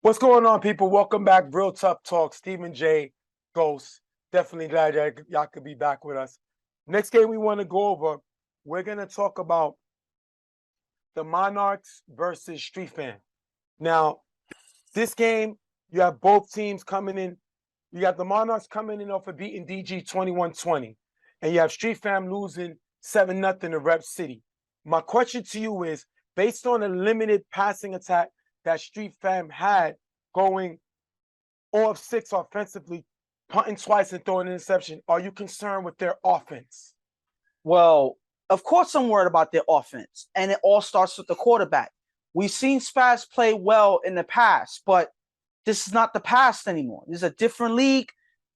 What's going on, people? Welcome back. Real Tough Talk. Stephen J. Ghost. Definitely glad y'all could be back with us. Next game we want to go over, we're going to talk about the Monarchs versus Street Fan. Now, this game, you have both teams coming in. You got the Monarchs coming in off of beating DG 21-20. And you have Street Fam losing 7-0 to Rep City. My question to you is, based on a limited passing attack that Street Fam had going 0 of 6 offensively, punting twice and throwing an interception, are you concerned with their offense? Well, of course I'm worried about their offense, and it all starts with the quarterback. We've seen Spaz play well in the past, but this is not the past anymore. This is a different league,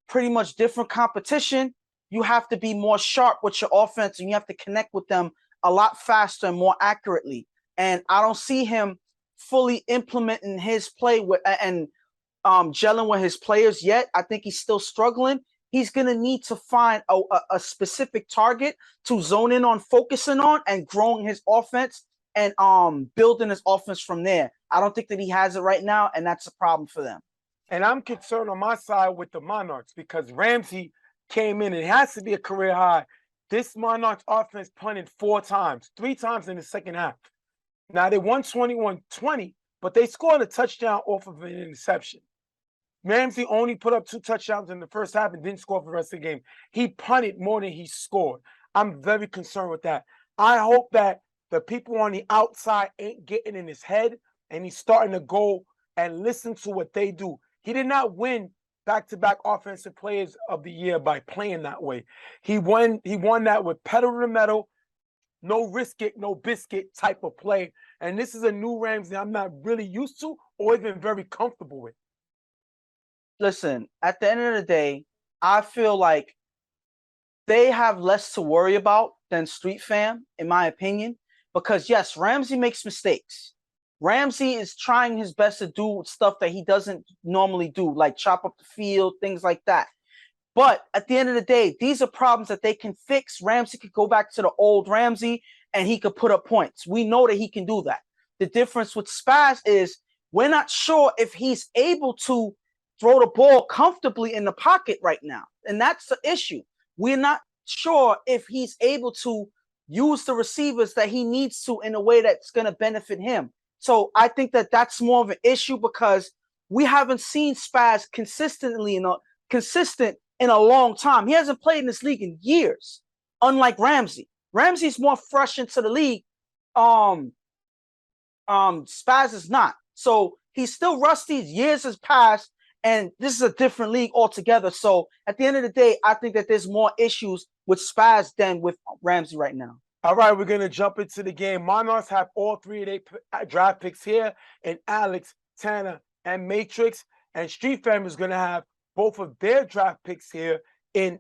pretty much different competition. You have to be more sharp with your offense, and you have to connect with them a lot faster and more accurately. And I don't see him fully implementing his play with and gelling with his players yet. I think he's still struggling. He's going to need to find a specific target to zone in on, focusing on, and growing his offense and building his offense from there. I don't think that he has it right now, and that's a problem for them. And I'm concerned on my side with the Monarchs because Ramsey came in, and it has to be a career high. This Monarchs offense punted 4 times, 3 times in the second half. Now, they won 21-20, but they scored a touchdown off of an interception. Ramsey only put up 2 touchdowns in the first half and didn't score for the rest of the game. He punted more than he scored. I'm very concerned with that. I hope that the people on the outside ain't getting in his head and he's starting to go and listen to what they do. He did not win back-to-back offensive players of the year by playing that way. He won that with pedal to the metal, no risk it, no biscuit type of play. And this is a new Ramsey I'm not really used to or even very comfortable with. Listen, at the end of the day, I feel like they have less to worry about than Street Fam, in my opinion, because yes, Ramsey makes mistakes. Ramsey is trying his best to do stuff that he doesn't normally do, like chop up the field, things like that. But at the end of the day, these are problems that they can fix. Ramsey could go back to the old Ramsey and he could put up points. We know that he can do that. The difference with Spaz is we're not sure if he's able to throw the ball comfortably in the pocket right now. And that's the issue. We're not sure if he's able to use the receivers that he needs to in a way that's going to benefit him. So I think that that's more of an issue because we haven't seen Spaz consistent in a long time. He hasn't played in this league in years, unlike Ramsey. Ramsey's more fresh into the league. Spaz is not. So he's still rusty. Years has passed, and this is a different league altogether. So at the end of the day, I think that there's more issues with Spaz than with Ramsey right now. All right, we're going to jump into the game. Monarchs have all 3 of their draft picks here in Alex, Tanner, and Matrix. And Street Fam is going to have both of their draft picks here in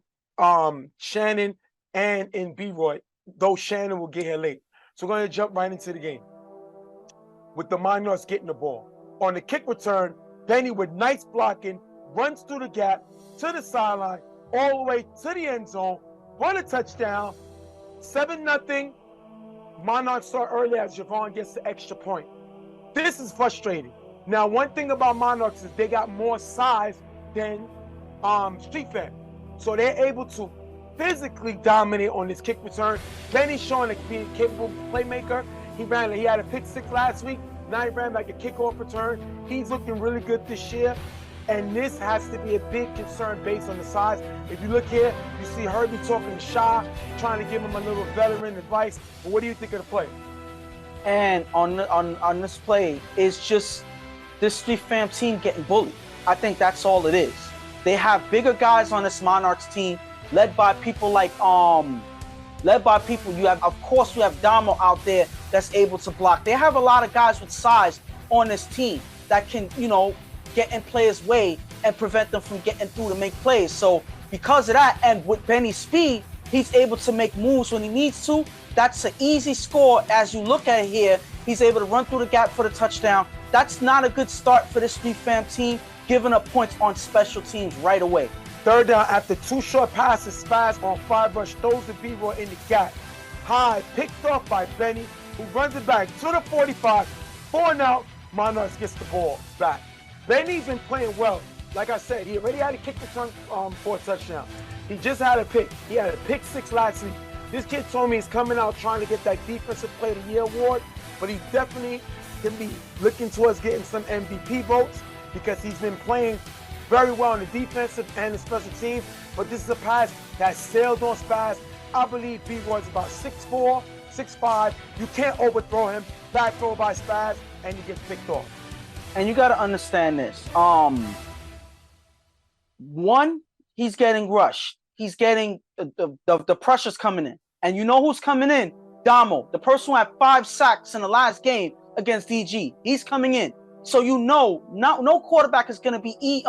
Shannon and in B-Roy, though Shannon will get here late. So we're going to jump right into the game with the Monarchs getting the ball. On the kick return, Benny with nice blocking, runs through the gap to the sideline, all the way to the end zone, run a touchdown, 7-0. Monarchs start early as Javon gets the extra point. This is frustrating. Now, one thing about Monarchs is they got more size than Street Fam. So they're able to physically dominate on this kick return. Benny's showing being a capable playmaker. He had a pick 6 last week. Now he ran like a kickoff return. He's looking really good this year. And this has to be a big concern based on the size. If you look here, you see Herbie talking to Shaw, trying to give him a little veteran advice. But what do you think of the play? And on this play, it's just this Street Fam team getting bullied. I think that's all it is. They have bigger guys on this Monarchs team, led by people like you have Damo out there that's able to block. They have a lot of guys with size on this team that can, get in players' way and prevent them from getting through to make plays. So because of that, and with Benny's speed, he's able to make moves when he needs to. That's an easy score. As you look at it here, he's able to run through the gap for the touchdown. That's not a good start for this Street Fam team, giving up points on special teams right away. Third down after 2 short passes, Spaz on 5 rush, throws the B-Roy in the gap. High, picked off by Benny, who runs it back to the 45. 4 and out, Monarchs gets the ball back. Benny's been playing well. Like I said, he already had a kick return for a touchdown. He just had a pick. He had a pick 6 last week. This kid told me he's coming out trying to get that Defensive Player of the Year award, but he definitely can be looking towards getting some MVP votes because he's been playing very well on the defensive and the special teams. But this is a pass that sailed on Spaz. I believe B-Roy's about 6'4", 6'5". You can't overthrow him. Bad throw by Spaz, and he gets picked off. And you got to understand this. One, he's getting rushed. He's getting the pressure's coming in. And you know who's coming in? Damo, the person who had 5 sacks in the last game against DG. He's coming in. So you know, no quarterback is going to be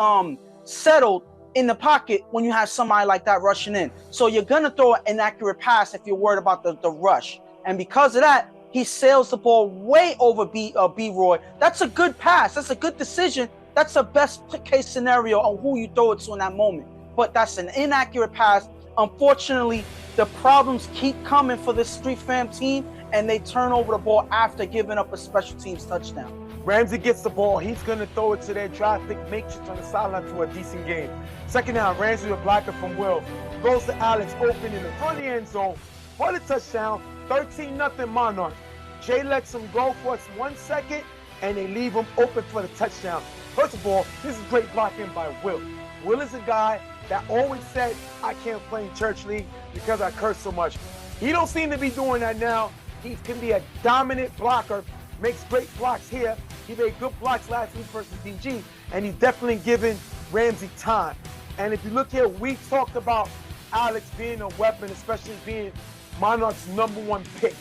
settled in the pocket when you have somebody like that rushing in. So you're going to throw an inaccurate pass if you're worried about the rush. And because of that, he sails the ball way over B-Roy. That's a good pass. That's a good decision. That's a best case scenario on who you throw it to in that moment. But that's an inaccurate pass. Unfortunately, the problems keep coming for this Street Fam team, and they turn over the ball after giving up a special teams touchdown. Ramsey gets the ball. He's going to throw it to their draft pick Matrix on the sideline for a decent game. Second down, Ramsey with blocker from Will. Throws to Alex open in the front of the end zone for the touchdown. 13-0 Monarchs. Jay lets him go for 1 second, and they leave him open for the touchdown. First of all, this is great blocking by Will. Will is a guy that always said, I can't play in church league because I curse so much. He don't seem to be doing that now. He can be a dominant blocker, makes great blocks here. He made good blocks last week versus DG, and he's definitely given Ramsey time. And if you look here, we talked about Alex being a weapon, especially being Monarch's #1 pick.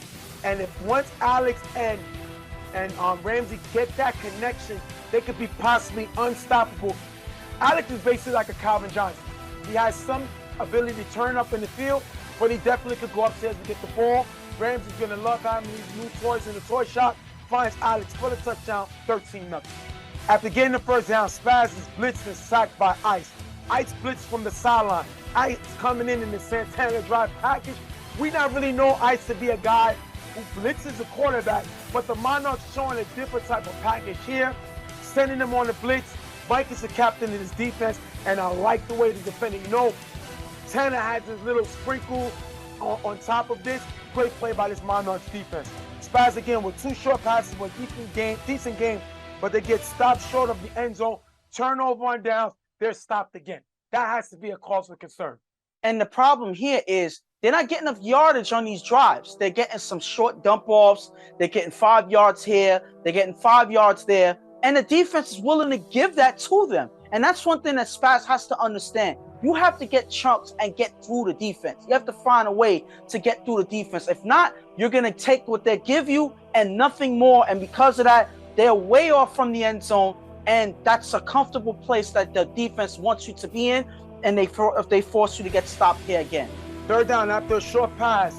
And if once Alex and Ramsey get that connection, they could be possibly unstoppable. Alex is basically like a Calvin Johnson. He has some ability to turn up in the field, but he definitely could go upstairs and get the ball. Ramsey's going to love having these new toys in the toy shop. Finds Alex for the touchdown, 13-0. After getting the first down, Spaz is blitzed and sacked by Ice. Ice blitzed from the sideline. Ice coming in the Santana drive package. We not really know Ice to be a guy who blitzes a quarterback, but the Monarchs showing a different type of package here, sending them on the blitz. Mike is the captain of this defense, and I like the way the defender. You know, Tanner has this little sprinkle on top of this. Great play by this Monarchs defense. Spaz again with 2 short passes, with decent game, but they get stopped short of the end zone. Turnover on downs, they're stopped again. That has to be a cause for concern. And the problem here is they're not getting enough yardage on these drives. They're getting some short dump offs. They're getting 5 yards here. They're getting 5 yards there. And the defense is willing to give that to them. And that's one thing that Spaz has to understand. You have to get chunks and get through the defense. You have to find a way to get through the defense. If not, you're going to take what they give you and nothing more. And because of that, they're way off from the end zone. And that's a comfortable place that the defense wants you to be in. And if they force you to get stopped here again. Third down after a short pass.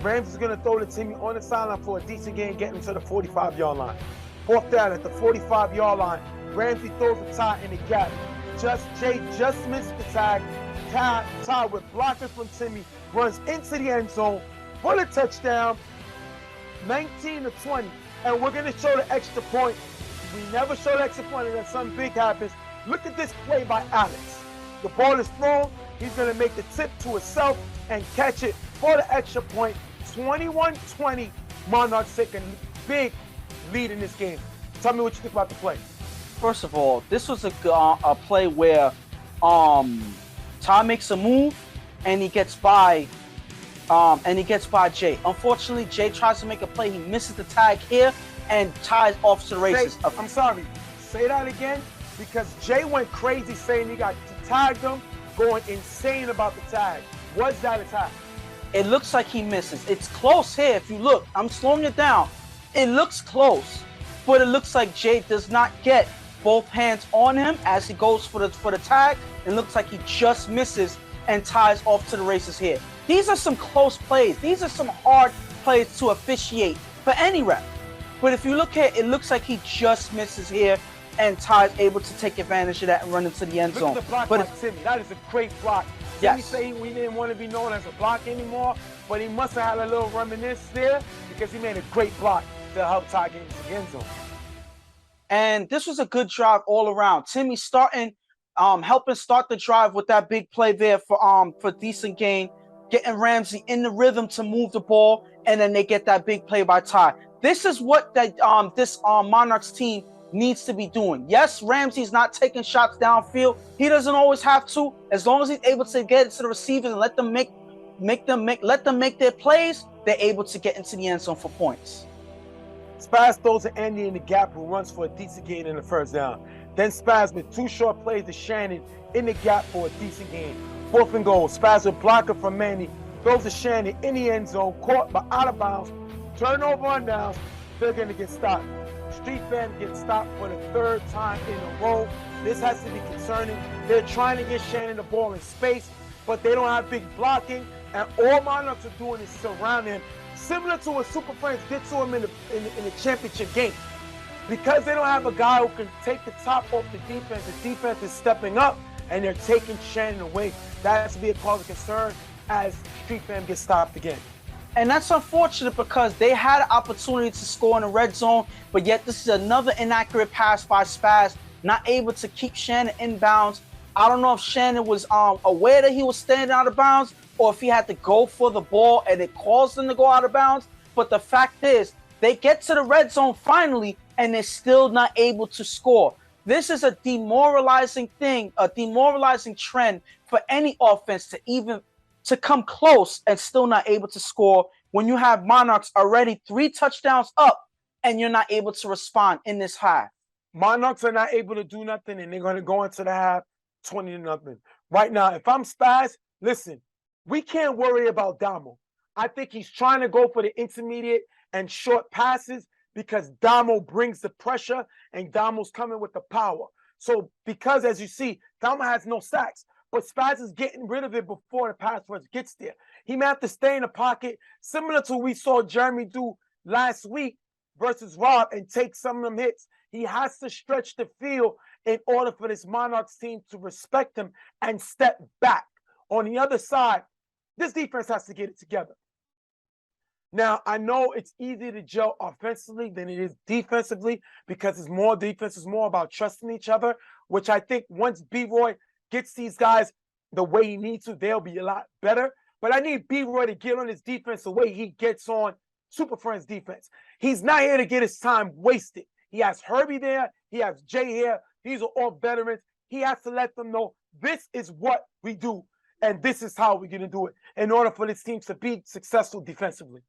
Rams is going to throw the team on the sideline for a decent game, getting to the 45-yard line. Fourth down at the 45-yard line. Ramsey throws the tie in the gap. Jay just missed the tag. Ty with blocker from Timmy runs into the end zone for the touchdown, 19-20. And we're going to show the extra point. We never show the extra point unless something big happens. Look at this play by Alex. The ball is thrown. He's going to make the tip to himself and catch it for the extra point. 21-20. Monarchs take a big lead in this game. Tell me what you think about the play. First of all, this was a play where Ty makes a move and he gets by Jay. Unfortunately, Jay tries to make a play. He misses the tag here and Ty's off to the races. I'm sorry. Say that again, because Jay went crazy saying he got tagged him, going insane about the tag. Was that a tag? It looks like he misses. It's close here. If you look, I'm slowing it down. It looks close, but it looks like Jay does not get both hands on him as he goes for the tag. It looks like he just misses and ties off to the races here. These are some close plays. These are some hard plays to officiate for any ref. But if you look here, it looks like he just misses here and Ty's able to take advantage of that and run into the end zone. Look at the block by Timmy. That is a great block. Yes. Timmy said we didn't want to be known as a block anymore, but he must have had a little reminiscence there because he made a great block to help Ty get into the end zone. And this was a good drive all around. Timmy starting, helping start the drive with that big play there for decent gain, getting Ramsey in the rhythm to move the ball, and then they get that big play by Ty. This is what this Monarchs team needs to be doing. Yes, Ramsey's not taking shots downfield. He doesn't always have to. As long as he's able to get it to the receivers and let them make their plays, they're able to get into the end zone for points. Spaz throws an Andy in the gap who runs for a decent gain in the first down. Then Spaz with 2 short plays to Shannon in the gap for a decent gain. 4th and goal. Spaz with blocker from Manny throws to Shannon in the end zone, caught but out of bounds. Turnover on downs. They're going to get stopped. Street Fam gets stopped for the 3rd time in a row. This has to be concerning. They're trying to get Shannon the ball in space, but they don't have big blocking, and all Monarchs are doing is surrounding him, similar to what Super Friends did to him in the championship game. Because they don't have a guy who can take the top off the defense is stepping up, and they're taking Shannon away. That has to be a cause of concern as Street Fam gets stopped again. And that's unfortunate because they had an opportunity to score in the red zone, but yet this is another inaccurate pass by Spaz, not able to keep Shannon in bounds. I don't know if Shannon was aware that he was standing out of bounds or if he had to go for the ball and it caused him to go out of bounds. But the fact is, they get to the red zone finally and they're still not able to score. This is a demoralizing thing, a demoralizing trend for any offense to come close and still not able to score when you have Monarchs already 3 touchdowns up and you're not able to respond in this half. Monarchs are not able to do nothing, and they're going to go into the half 20-0. Right now, if I'm Spaz, listen, we can't worry about Damo. I think he's trying to go for the intermediate and short passes because Damo brings the pressure and Damo's coming with the power. So because, as you see, Damo has no sacks, but Spaz is getting rid of it before the pass rush gets there. He may have to stay in the pocket, similar to what we saw Jeremy do last week versus Rob, and take some of them hits. He has to stretch the field in order for this Monarchs team to respect him and step back. On the other side, this defense has to get it together. Now, I know it's easier to gel offensively than it is defensively because it's more defense, is more about trusting each other, which I think once B-Roy gets these guys the way he needs to, they'll be a lot better. But I need B-Roy to get on his defense the way he gets on Super Friends defense. He's not here to get his time wasted. He has Herbie there. He has Jay here. These are all veterans. He has to let them know this is what we do, and this is how we're going to do it in order for this team to be successful defensively.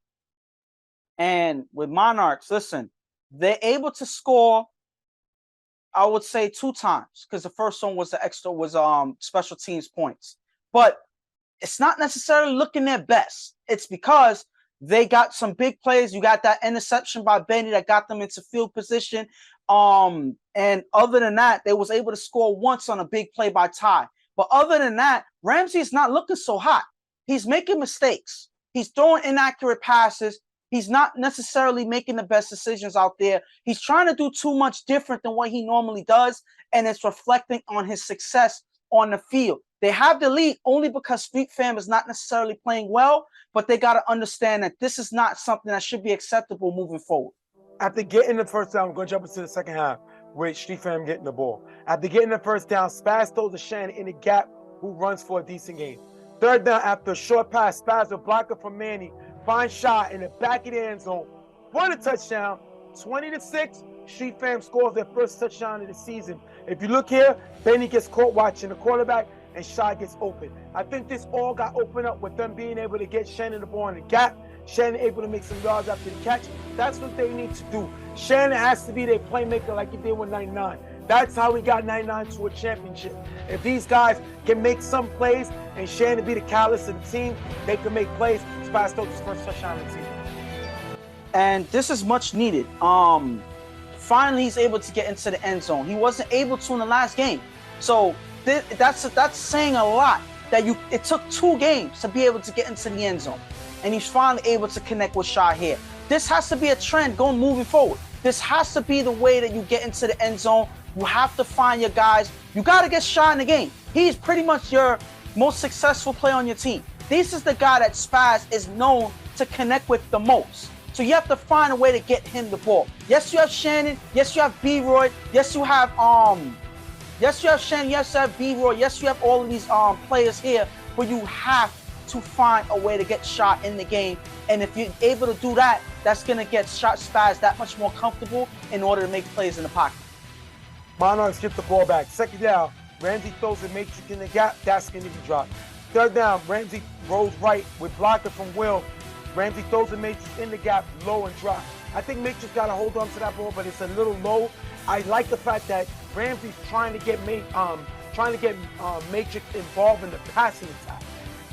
And with Monarchs, listen, they're able to score, I would say 2 times, because the first one was special teams points. But it's not necessarily looking their best. It's because they got some big plays. You got that interception by Benny that got them into field position. And other than that, they was able to score once on a big play by Ty. But other than that, Ramsey's not looking so hot. He's making mistakes. He's throwing inaccurate passes. He's not necessarily making the best decisions out there. He's trying to do too much different than what he normally does, and it's reflecting on his success on the field. They have the lead only because Street Fam is not necessarily playing well, but they got to understand that this is not something that should be acceptable moving forward. After getting the first down, I'm going to jump into the second half with Street Fam getting the ball. After getting the first down, Spaz throws to Shannon in the gap, who runs for a decent gain. 3rd down, after a short pass, Spaz, a blocker from Manny, finds shot in the back of the end zone for the touchdown. 20-6. Street Fam scores their first touchdown of the season. If you look here, Benny gets caught watching the quarterback, and Shy gets open. I think this all got opened up with them being able to get Shannon the ball in the gap. Shannon able to make some yards after the catch. That's what they need to do. Shannon has to be their playmaker like he did with 99. That's how he got 99 to a championship. If these guys can make some plays and Shannon be the catalyst of the team, they can make plays. Spaz Stokes' first touchdown of the team. And this is much needed. Finally, he's able to get into the end zone. He wasn't able to in the last game. So that's saying a lot that it took 2 games to be able to get into the end zone. And he's finally able to connect with Shy here. This has to be a trend moving forward. This has to be the way that you get into the end zone. You have to find your guys. You got to get Shy in the game. He's pretty much your most successful player on your team. This is the guy that Spaz is known to connect with the most. So you have to find a way to get him the ball. Yes, you have Shannon. Yes, you have B-Roy. Yes, you have Yes, you have Shannon. Yes, you have B-Roy. Yes, you have all of these players here. But you have to find a way to get shot in the game. And if you're able to do that, that's gonna get shot Spaz that much more comfortable in order to make plays in the pocket. Monarchs get the ball back. Second down, Ramsey throws a matrix in the gap. That's going to be dropped. Third down, Ramsey rolls right with blocker from Will. Ramsey throws a matrix in the gap, low and drop. I think Matrix got to hold on to that ball, but it's a little low. I like the fact that Ramsey's trying to get Matrix involved in the passing attack.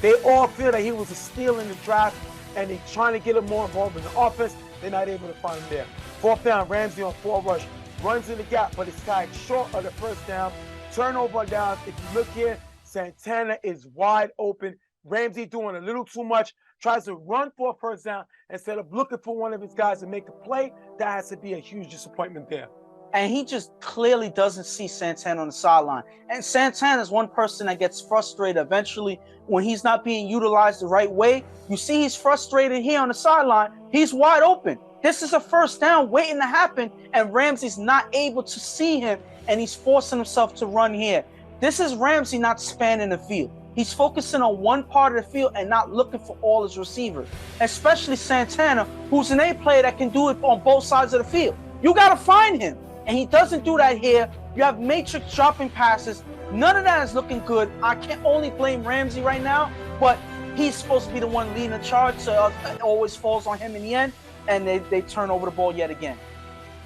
They all feel that he was a steal in the draft, and they're trying to get him more involved in the offense. They're not able to find him there. Fourth down, Ramsey on 4 rush. Runs in the gap, but it's tied short of the first down. Turnover down. If you look here, Santana is wide open. Ramsey doing a little too much. Tries to run for a first down instead of looking for one of his guys to make a play. That has to be a huge disappointment there. And he just clearly doesn't see Santana on the sideline. And Santana is one person that gets frustrated eventually when he's not being utilized the right way. You see he's frustrated here on the sideline. He's wide open. This is a first down waiting to happen, and Ramsey's not able to see him, and he's forcing himself to run here. This is Ramsey not spanning the field. He's focusing on one part of the field and not looking for all his receivers, especially Santana, who's an A player that can do it on both sides of the field. You got to find him, and he doesn't do that here. You have Matrix dropping passes. None of that is looking good. I can't only blame Ramsey right now, but he's supposed to be the one leading the charge, so it always falls on him in the end. And they turn over the ball yet again.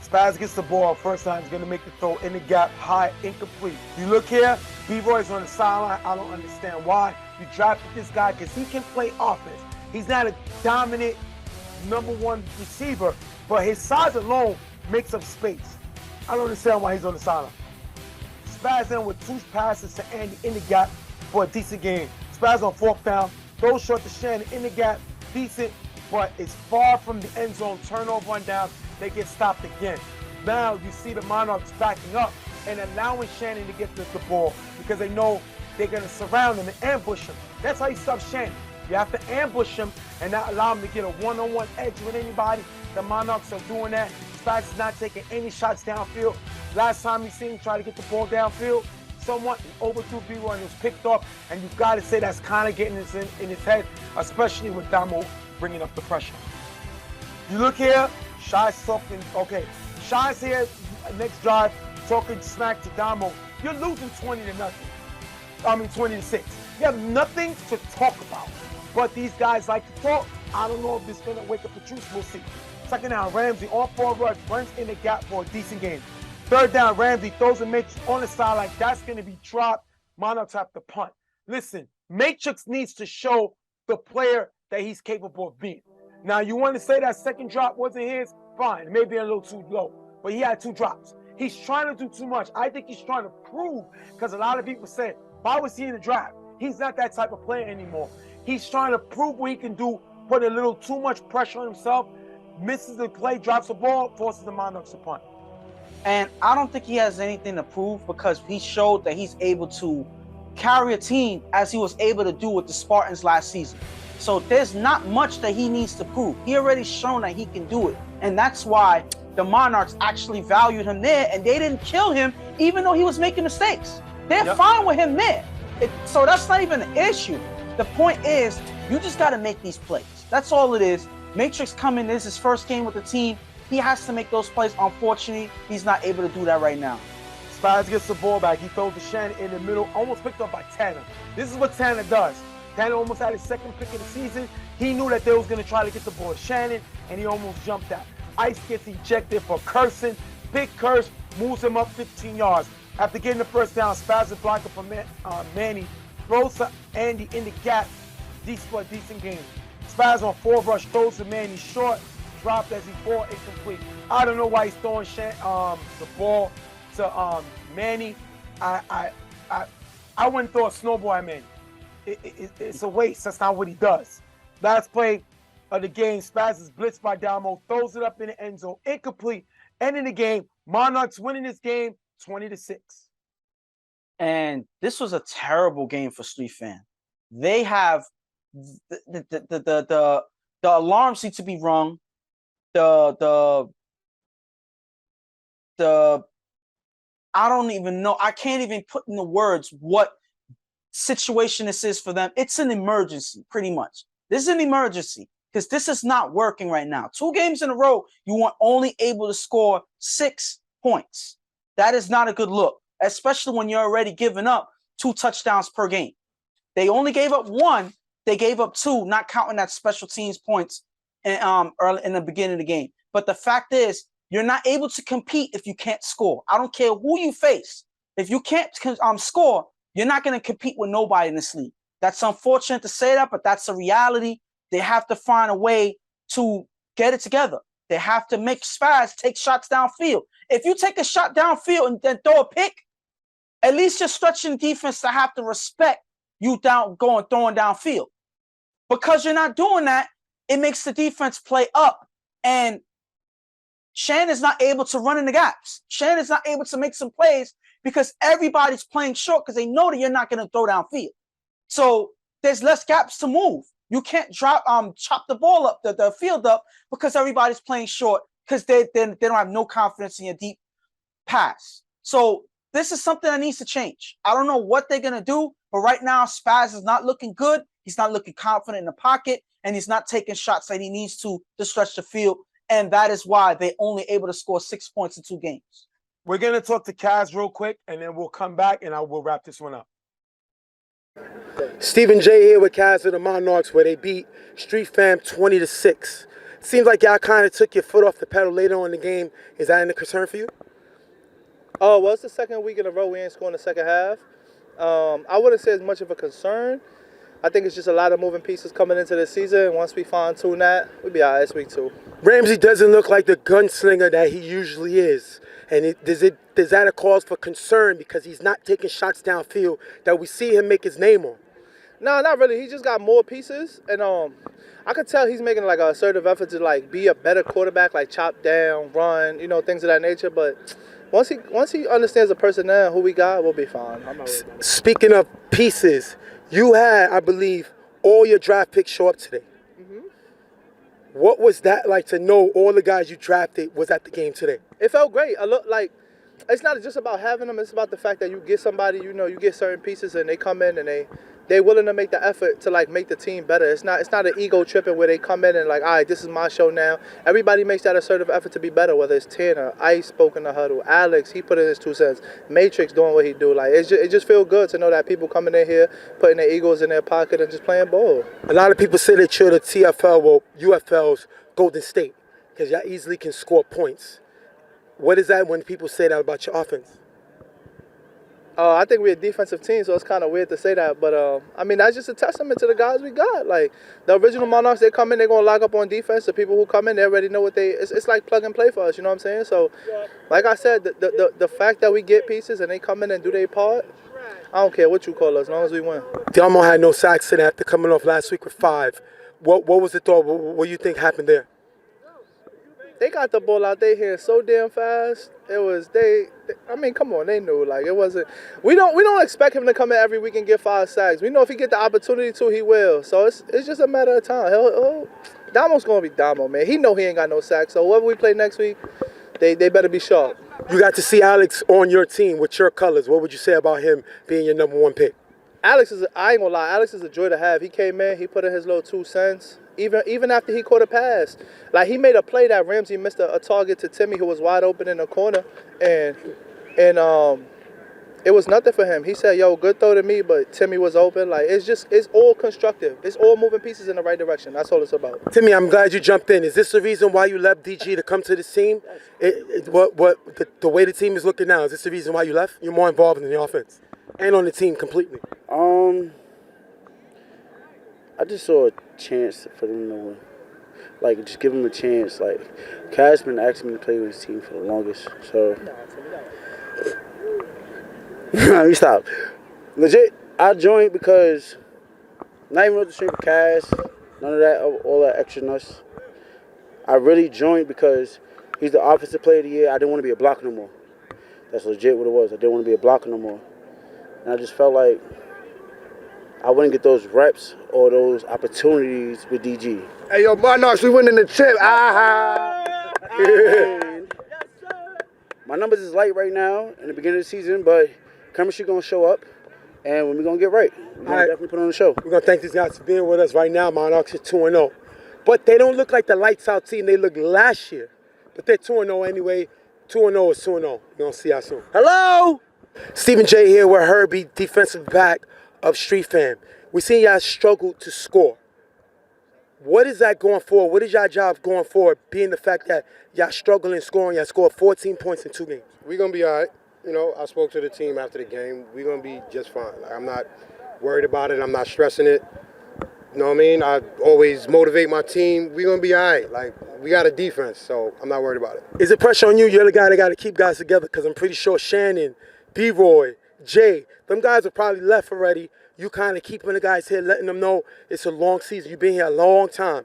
Spaz gets the ball. First time he's going to make the throw in the gap, high, incomplete. You look here, B-Roy's on the sideline. I don't understand why. You drafted this guy because he can play offense. He's not a dominant #1 receiver, but his size alone makes up space. I don't understand why he's on the sideline. Spaz in with 2 passes to Andy in the gap for a decent game. Spaz on 4th down, throws short to Shannon in the gap, decent, but it's far from the end zone. Turnover on down. They get stopped again. Now you see the Monarchs backing up and allowing Shannon to get the ball because they know they're going to surround him and ambush him. That's how you stop Shannon. You have to ambush him and not allow him to get a one-on-one edge with anybody. The Monarchs are doing that. Spaz is not taking any shots downfield. Last time you seen him try to get the ball downfield, somewhat overthrew B-Roy and was picked up, and you've got to say that's kind of getting this in his head, especially with Damo bringing up the pressure. You look here, Shy's talking, okay, Shy's here, next drive, talking smack to Damo. You're losing 20-0. 20-6. You have nothing to talk about. But these guys like to talk. I don't know if this is going to wake up the truth. We'll see. Second down, Ramsey on 4 rush, runs in the gap for a decent game. Third down, Ramsey throws a Matrix on the sideline. That's going to be dropped. Monarchs have to punt. Listen, Matrix needs to show the player that he's capable of being. Now, you want to say that second drop wasn't his? Fine. It may be a little too low. But he had 2 drops. He's trying to do too much. I think he's trying to prove, because a lot of people say, why was he in the draft? He's not that type of player anymore. He's trying to prove what he can do, put a little too much pressure on himself, misses the play, drops the ball, forces the Monarchs to punt. And I don't think he has anything to prove because he showed that he's able to carry a team as he was able to do with the Spartans last season. So there's not much that he needs to prove. He already shown that he can do it. And that's why the Monarchs actually valued him there, and they didn't kill him even though he was making mistakes. They're fine with him there. So that's not even an issue. The point is, you just got to make these plays. That's all it is. Matrix coming, this is his first game with the team. He has to make those plays. Unfortunately, he's not able to do that right now. Spaz gets the ball back. He throws to Shannon in the middle, almost picked up by Tanner. This is what Tanner does. Tanner almost had his second pick of the season. He knew that they was going to try to get the ball to Shannon, and he almost jumped out. Ice gets ejected for cursing. Big curse moves him up 15 yards. After getting the first down, Spaz is blocking from Manny. Throws to Andy in the gap. For a decent game. Spaz on 4 rush, throws to Manny short. Dropped as he ball incomplete. I don't know why he's throwing the ball to Manny. I wouldn't throw a snowball at Manny. It's a waste. That's not what he does. Last play of the game, Spaz is blitzed by Damo, throws it up in the end zone, incomplete. Ending the game, Monarchs winning this game 20-6. And this was a terrible game for Street Fan. They have the alarms need to be rung. the the I don't even know. I can't even put in the words what situation this is for them. It's an emergency, pretty much. This is an emergency because this is not working right now. 2 games in a row, you weren't only able to score 6 points. That is not a good look, especially when you're already giving up 2 touchdowns per game. They only gave up 1. They gave up 2, not counting that special teams points early in the beginning of the game. But the fact is, you're not able to compete if you can't score. I don't care who you face. If you can't score, you're not going to compete with nobody in this league. That's unfortunate to say that, but that's a reality. They have to find a way to get it together. They have to make Spaz take shots downfield. If you take a shot downfield and then throw a pick, at least you're stretching defense to have to respect you throwing downfield. Because you're not doing that, it makes the defense play up, and Shannon's not able to run in the gaps. Shannon's not able to make some plays because everybody's playing short because they know that you're not going to throw downfield. So there's less gaps to move. You can't chop the ball up, the field up, because everybody's playing short because they don't have no confidence in your deep pass. So this is something that needs to change. I don't know what they're going to do, but right now Spaz is not looking good. He's not looking confident in the pocket, and he's not taking shots that he needs to stretch the field. And that is why they're only able to score 6 points in 2 games. We're going to talk to Kaz real quick, and then we'll come back, and we'll wrap this one up. Stephen J here with Kaz of the Monarchs, where they beat Street Fam 20-6. Seems like y'all kind of took your foot off the pedal later on in the game. Is that any concern for you? Oh, well, it's the second week in a row we ain't scoring the second half. I wouldn't say it's much of a concern. I think it's just a lot of moving pieces coming into the season. Once we fine-tune that, we'll be all right this week too. Ramsey doesn't look like the gunslinger that he usually is. And is that a cause for concern because he's not taking shots downfield that we see him make his name on? No, not really. He just got more pieces, and I could tell he's making like an assertive effort to like be a better quarterback, like chop down, run, things of that nature. But once he understands the personnel who we got, we'll be fine. I'm not worried about it. Speaking of pieces, you had, I believe, all your draft picks show up today. Mm-hmm. What was that like to know all the guys you drafted was at the game today? It felt great. I look like it's not just about having them. It's about the fact that you get somebody, you get certain pieces and they come in and they're willing to make the effort to like make the team better. It's not an ego tripping where they come in and like, all right, this is my show now. Everybody makes that assertive effort to be better, whether it's Tanner, Ice spoke in the huddle, Alex, he put in his 2 cents, Matrix doing what he do. Like it just feels good to know that people coming in here, putting their egos in their pocket and just playing ball. A lot of people say that you're the TFL or UFL's Golden State because y'all easily can score points. What is that when people say that about your offense? I think we're a defensive team, so it's kind of weird to say that. But, that's just a testament to the guys we got. Like, the original Monarchs, they come in, they're going to lock up on defense. The people who come in, they already know what it's like plug and play for us, you know what I'm saying? So, like I said, the fact that we get pieces and they come in and do their part, I don't care what you call us, as long as we win. Delmo had no sacks today after coming off last week with 5. What was the thought? What do you think happened there? They got the ball out their hands so damn fast. It was come on, they knew. Like it wasn't. We don't expect him to come in every week and get 5 sacks. We know if he get the opportunity to, he will. So it's just a matter of time. Damo's gonna be Damo, man. He know he ain't got no sacks. So whoever we play next week, they better be sharp. You got to see Alex on your team with your colors. What would you say about him being your number 1 pick? I ain't gonna lie, Alex is a joy to have. He came in, he put in his little 2 cents. Even after he caught a pass. Like, he made a play that Ramsey missed a target to Timmy, who was wide open in the corner. And it was nothing for him. He said, yo, good throw to me, but Timmy was open. Like, it's all constructive. It's all moving pieces in the right direction. That's all it's about. Timmy, I'm glad you jumped in. Is this the reason why you left DG to come to this team? The way the team is looking now, is this the reason why you left? You're more involved in the offense and on the team completely. I just saw a chance for them to, like, just give them a chance. Like, Kaz been asking me to play with his team for the longest, so. Let me stop. Legit, I joined because, not even with the stream for Kaz, none of that, all that extraness. I really joined because he's the offensive player of the year. I didn't want to be a blocker no more. That's legit what it was. I didn't want to be a blocker no more. And I just felt like I wouldn't get those reps or those opportunities with DG. Hey, yo, Monarchs, we winning the chip. Ah-ha. And my numbers is light right now in the beginning of the season, but chemistry gonna show up, and when we gonna get right, we're gonna definitely put on the show. We're going to thank these guys for being with us right now. Monarchs are 2-0. But they don't look like the lights out team they looked last year. But they're 2-0 anyway. 2-0 is 2-0. We're going to see y'all soon. Hello. Stephen J here with Herbie, defensive back of Street Fam. We seen y'all struggle to score. What is that going for? What is y'all job going for, being the fact that y'all struggling scoring? Y'all scored 14 points in 2 games. We're going to be all right. You know, I spoke to the team after the game. We're going to be just fine. Like, I'm not worried about it. I'm not stressing it. You know what I mean? I always motivate my team. We're going to be all right. Like, we got a defense, so I'm not worried about it. Is it pressure on you? You're the guy that got to keep guys together, because I'm pretty sure Shannon, B-Roy, Jay, them guys are probably left already. You kind of keeping the guys here, letting them know it's a long season. You've been here a long time.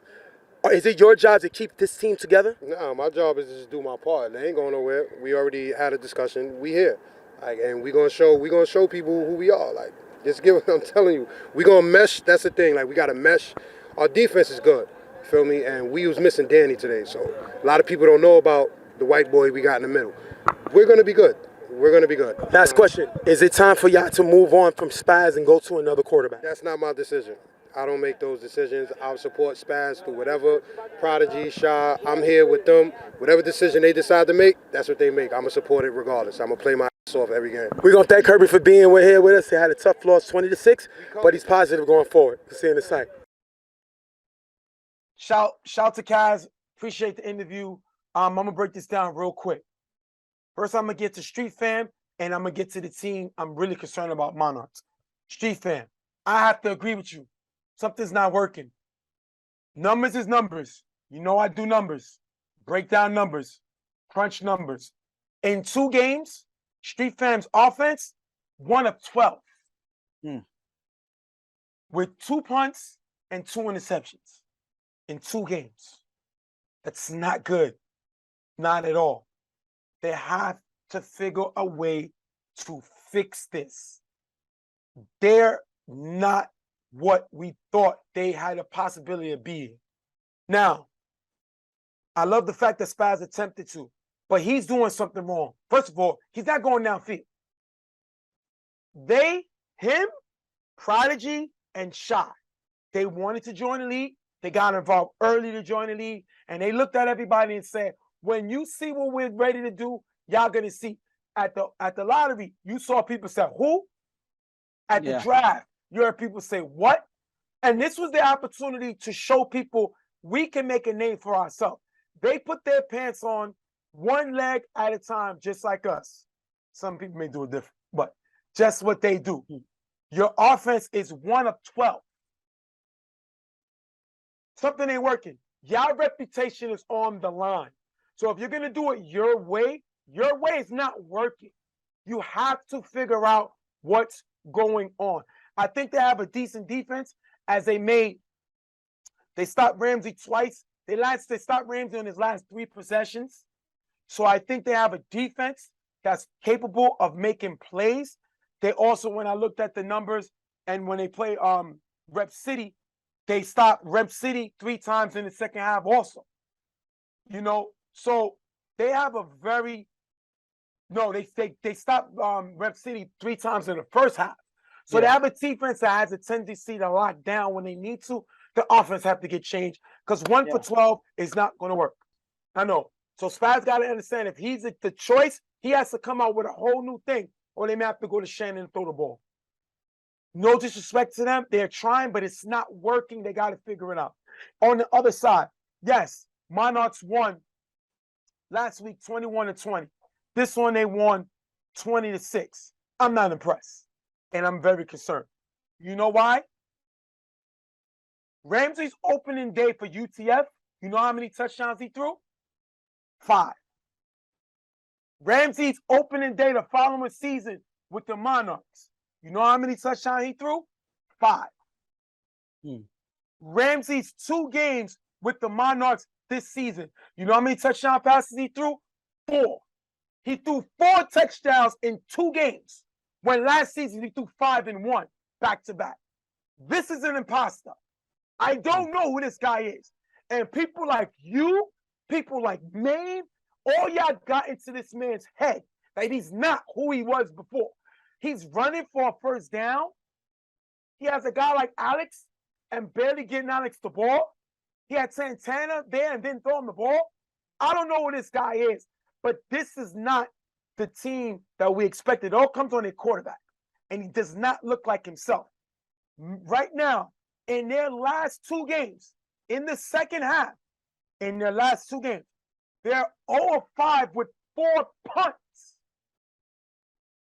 Or is it your job to keep this team together? No, my job is to just do my part. They ain't going nowhere. We already had a discussion. We here. Like, and we're gonna show people who we are. Like, just give I'm telling you, we're gonna mesh. That's the thing. Like, we gotta mesh. Our defense is good. Feel me? And we was missing Danny today. So a lot of people don't know about the white boy we got in the middle. We're gonna be good. We're gonna be good. Last question. Is it time for y'all to move on from Spaz and go to another quarterback? That's not my decision. I don't make those decisions. I'll support Spaz through whatever. Prodigy, Shaw, I'm here with them. Whatever decision they decide to make, that's what they make. I'm going to support it regardless. I'm going to play my ass off every game. We're going to thank Herbie for being here with us. He had a tough loss, 20-6, but he's positive going forward. We'll see you in the site. Shout to Kaz. Appreciate the interview. I'm going to break this down real quick. First, I'm going to get to Street Fam, and I'm going to get to the team I'm really concerned about, Monarchs. Street Fam, I have to agree with you. Something's not working. Numbers is numbers. You know I do numbers. Break down numbers. Crunch numbers. In 2 games, Street Fam's offense, 1 of 12. With 2 punts and 2 interceptions in 2 games. That's not good. Not at all. They have to figure a way to fix this. They're not what we thought they had a possibility of being. Now, I love the fact that Spaz attempted to, but he's doing something wrong. First of all, he's not going downfield. Him, Prodigy, and Shy, they wanted to join the league. They got involved early to join the league, and they looked at everybody and said, when you see what we're ready to do, y'all gonna see. At the lottery, you saw people say, who? At the draft, you heard people say, what? And this was the opportunity to show people we can make a name for ourselves. They put their pants on 1 leg at a time, just like us. Some people may do it different, but just what they do. Your offense is 1 of 12. Something ain't working. Your reputation is on the line. So if you're going to do it your way is not working. You have to figure out what's going on. I think they have a decent defense, as they stopped Ramsey twice. They stopped Ramsey on his last 3 possessions. So I think they have a defense that's capable of making plays. They also, when I looked at the numbers and when they play Rep City, they stopped Rep City 3 times in the second half also. You know, so they have a very they stopped Rep City 3 times in the first half. So they have a defense that has a tendency to lock down when they need to. The offense have to get changed because 1 for 12 is not going to work. I know. So Spaz got to understand if he's the choice, he has to come out with a whole new thing, or they may have to go to Shannon and throw the ball. No disrespect to them. They're trying, but it's not working. They got to figure it out. On the other side, yes, Monarchs won last week 21-20. This one they won 20-6. I'm not impressed. And I'm very concerned. You know why? Ramsey's opening day for UTF, you know how many touchdowns he threw? 5. Ramsey's opening day the following season with the Monarchs, you know how many touchdowns he threw? 5. Ramsey's 2 games with the Monarchs this season, you know how many touchdown passes he threw? 4. He threw 4 touchdowns in 2 games. When last season he threw 5 and 1 back-to-back. This is an imposter. I don't know who this guy is. And people like you people like Maine, all y'all got into this man's head that he's not who he was before. He's running for a first down. He has a guy like Alex and barely getting Alex the ball. He had Santana there and didn't throw him the ball. I don't know who this guy is, but this is not the team that we expected. It all comes on their quarterback, and he does not look like himself. Right now, in their last 2 games, in the second half, in their last 2 games, they're 0-5 with 4 punts.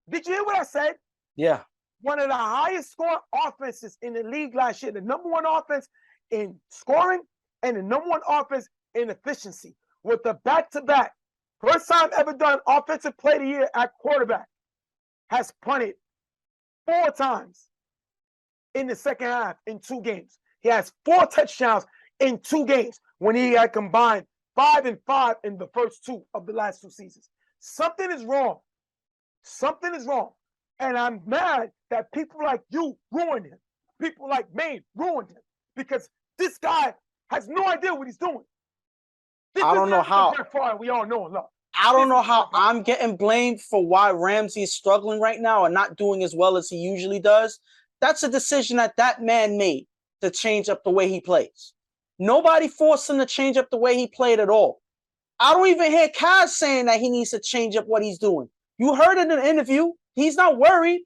Did you hear what I said? Yeah. One of the highest scoring offenses in the league last year, the number 1 offense in scoring and the number 1 offense in efficiency with the back-to-back. First time ever done offensive play of the year at quarterback. Has punted 4 times in the second half in 2 games. He has 4 touchdowns in 2 games when he had combined 5 and 5 in the first 2 of the last 2 seasons. Something is wrong. Something is wrong. And I'm mad that people like you ruined him. People like Maine ruined him because this guy has no idea what he's doing. This I don't know how. We all know and love. I don't know how I'm getting blamed for why Ramsey is struggling right now and not doing as well as he usually does. That's a decision that man made to change up the way he plays. Nobody forced him to change up the way he played at all. I don't even hear Kaz saying that he needs to change up what he's doing. You heard it in the interview. He's not worried,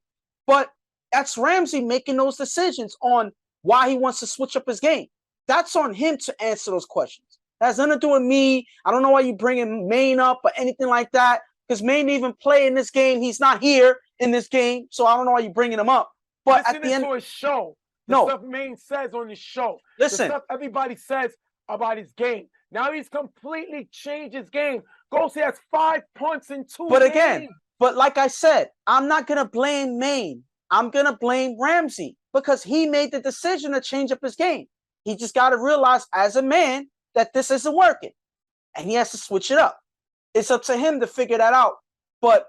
but that's Ramsey making those decisions on why he wants to switch up his game. That's on him to answer those questions. That has nothing to do with me. I don't know why you bringing Maine up or anything like that, because Maine didn't even play in this game. He's not here in this game, so I don't know why you're bringing him up. But listen at the end to his show. No. The stuff Maine says on his show. Listen. The stuff everybody says about his game. Now he's completely changed his game. Goes, he has 5 punts in 2 But games. again, but like I said, I'm not going to blame Maine. I'm going to blame Ramsey because he made the decision to change up his game. He just got to realize as a man that this isn't working and he has to switch it up. It's up to him to figure that out. But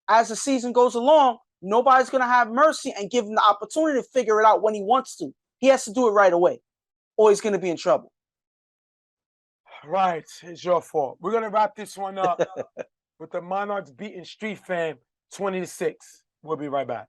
as the season goes along, nobody's going to have mercy and give him the opportunity to figure it out when he wants to. He has to do it right away or he's going to be in trouble. Right. It's your fault. We're going to wrap this one up with the Monarchs beating Street Fam 20-6. We'll be right back.